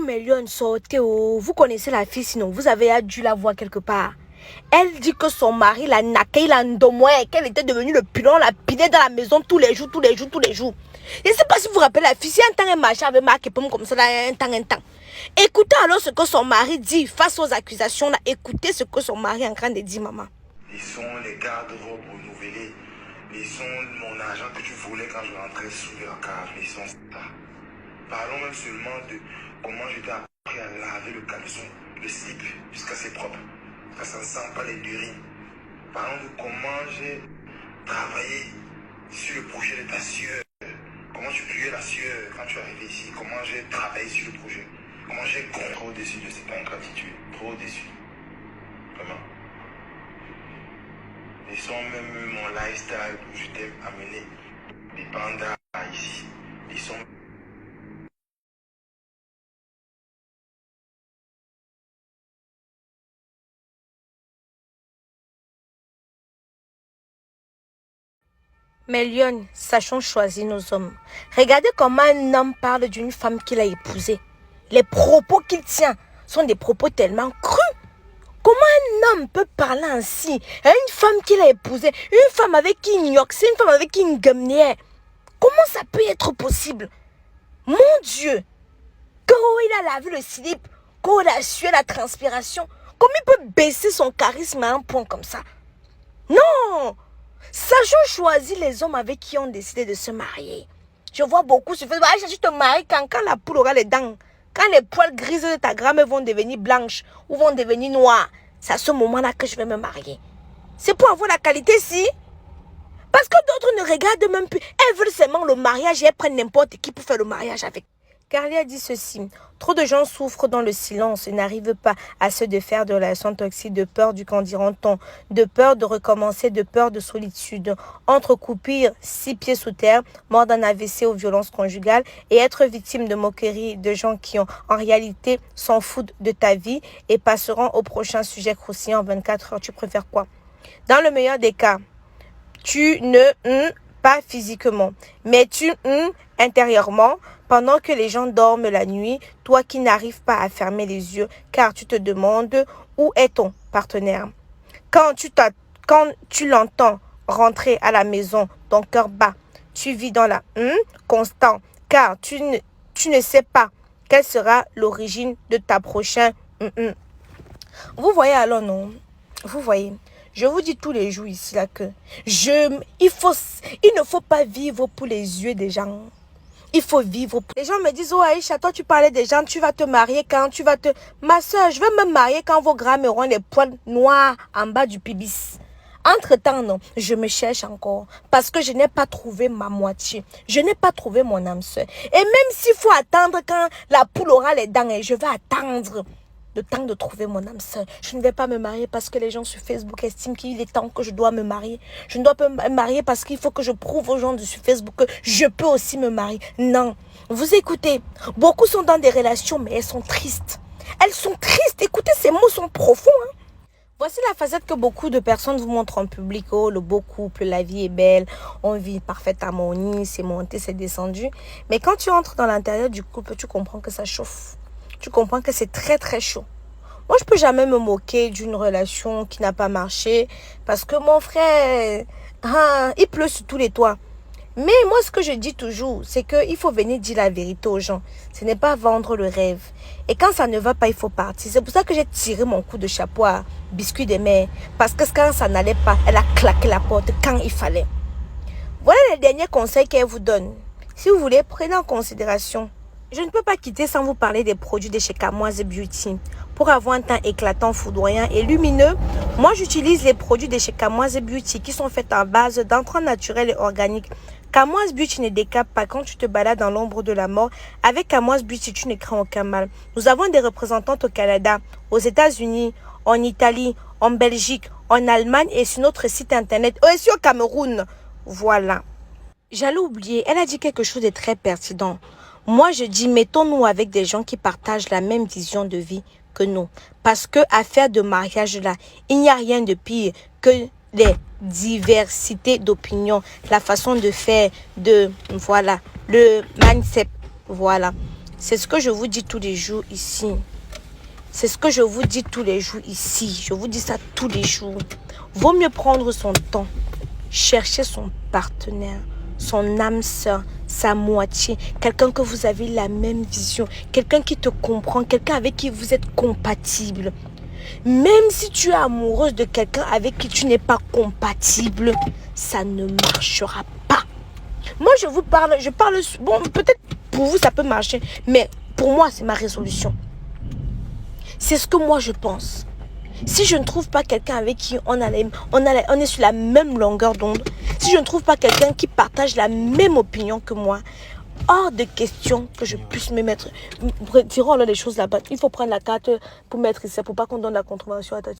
Mélione, sortez, oh. Vous connaissez la fille, sinon vous avez dû la voir quelque part. Elle dit que son mari l'a naqué, il a endomoué, qu'elle était devenue le pilon, la pinait dans la maison tous les jours. Je ne sais pas si vous vous rappelez la fille, si un temps elle marchait avec Marc et Pomme comme ça, un temps. Écoutez alors ce que son mari dit face aux accusations, là. Écoutez ce que son mari est en train de dire, maman. Les sons, les garde-robes renouvelés, les sons de mon argent que tu voulais quand je rentrais sous leur cave, les sons, ça. Parlons même seulement de comment je t'ai appris à laver le caleçon, le slip, jusqu'à c'est propre. Que ça ne sent pas les urines. Parlons de comment j'ai travaillé sur le projet de ta sueur. Comment tu puais la sueur quand tu es arrivé ici. Comment j'ai travaillé sur le projet. Comment j'ai compris. Trop déçu de cette ingratitude. Trop déçu. Vraiment. Ils sont même mon lifestyle où je t'ai amené des pandas ici. Ils sont... Mélione, sachons choisir nos hommes. Regardez comment un homme parle d'une femme qu'il a épousée. Les propos qu'il tient sont des propos tellement crus. Comment un homme peut parler ainsi à une femme qu'il a épousée, une femme avec qui il nioxe, une femme avec qui il gamnière? Comment ça peut être possible? Mon Dieu! Quand il a lavé le slip, quand il a sué la transpiration, comment il peut baisser son charisme à un point comme ça? Non! Sachons choisir les hommes avec qui on décidé de se marier. Je vois beaucoup sur Facebook. Ah, tu te maries quand la poule aura les dents. Quand les poils grises de ta grand-mère vont devenir blanches ou vont devenir noires. C'est à ce moment-là que je vais me marier. C'est pour avoir la qualité, si. Parce que d'autres ne regardent même plus. Elles veulent seulement le mariage et elles prennent n'importe qui pour faire le mariage avec. Carly a dit ceci. Trop de gens souffrent dans le silence et n'arrivent pas à se défaire de relations toxiques, de peur du qu'en diront-on, de peur de recommencer, de peur de solitude. Entrecoupir 6 pieds sous terre, mort d'un AVC aux violences conjugales et être victime de moqueries de gens qui ont en réalité s'en foutent de ta vie et passeront au prochain sujet croustillant en 24 heures. Tu préfères quoi? Dans le meilleur des cas, tu ne pas physiquement, mais tu intérieurement. Pendant que les gens dorment la nuit, toi qui n'arrives pas à fermer les yeux, car tu te demandes où est ton partenaire. Quand tu l'entends rentrer à la maison, ton cœur bat. Tu vis dans la constant, car tu ne sais pas quelle sera l'origine de ta prochaine. Vous voyez alors, non? Vous voyez? Je vous dis tous les jours ici là que il ne faut pas vivre pour les yeux des gens. Il faut vivre. Les gens me disent, oh Aïcha, toi tu parlais des gens, tu vas te marier quand tu vas te... Ma soeur, je vais me marier quand vos grands auront les poils noirs en bas du pubis. Entre-temps, non, je me cherche encore parce que je n'ai pas trouvé ma moitié. Je n'ai pas trouvé mon âme sœur. Et même s'il faut attendre quand la poule aura les dents, je vais attendre le temps de trouver mon âme sœur. Je ne vais pas me marier parce que les gens sur Facebook estiment qu'il est temps que je dois me marier. Je ne dois pas me marier parce qu'il faut que je prouve aux gens sur Facebook que je peux aussi me marier. Non. Vous écoutez, beaucoup sont dans des relations, mais elles sont tristes. Elles sont tristes. Écoutez, ces mots sont profonds. Voici la facette que beaucoup de personnes vous montrent en public. Oh, le beau couple, la vie est belle, on vit parfaite harmonie, c'est monté, c'est descendu. Mais quand tu entres dans l'intérieur du couple, tu comprends que ça chauffe. Tu comprends que c'est très très chaud. Moi, je peux jamais me moquer d'une relation qui n'a pas marché parce que mon frère, il pleut sur tous les toits. Mais moi, ce que je dis toujours, c'est qu'il faut venir dire la vérité aux gens. Ce n'est pas vendre le rêve. Et quand ça ne va pas, il faut partir. C'est pour ça que j'ai tiré mon coup de chapeau à Biscuit des mers. Parce que quand ça n'allait pas, elle a claqué la porte quand il fallait. Voilà les derniers conseils qu'elle vous donne. Si vous voulez, prenez en considération. Je ne peux pas quitter sans vous parler des produits de chez Kamoise Beauty. Pour avoir un teint éclatant, foudroyant et lumineux, moi j'utilise les produits de chez Kamoise Beauty qui sont faits en base d'entrants naturels et organiques. Kamoise Beauty ne décape pas quand tu te balades dans l'ombre de la mort. Avec Kamoise Beauty, tu ne crains aucun mal. Nous avons des représentantes au Canada, aux États-Unis, en Italie, en Belgique, en Allemagne et sur notre site internet, aussi au Cameroun. Voilà. J'allais oublier, elle a dit quelque chose de très pertinent. Moi, je dis, mettons-nous avec des gens qui partagent la même vision de vie que nous. Parce que affaire de mariage là, il n'y a rien de pire que les diversités d'opinions, la façon de faire, voilà, le mindset, voilà. C'est ce que je vous dis tous les jours ici. C'est ce que je vous dis tous les jours ici. Je vous dis ça tous les jours. Vaut mieux prendre son temps. Chercher son partenaire, son âme sœur, sa moitié. Quelqu'un que vous avez la même vision. Quelqu'un qui te comprend. Quelqu'un avec qui vous êtes compatible. Même si tu es amoureuse de quelqu'un avec qui tu n'es pas compatible, ça ne marchera pas. Moi, je parle, bon, peut-être pour vous, ça peut marcher, mais pour moi, c'est ma résolution. C'est ce que moi, je pense. Si je ne trouve pas quelqu'un avec qui on est sur la même longueur d'onde, si je ne trouve pas quelqu'un qui partage la même opinion que moi, hors de question que je puisse me mettre. Retirons alors les choses là-bas. Il faut prendre la carte pour mettre ici, pour pas qu'on donne la contravention à ta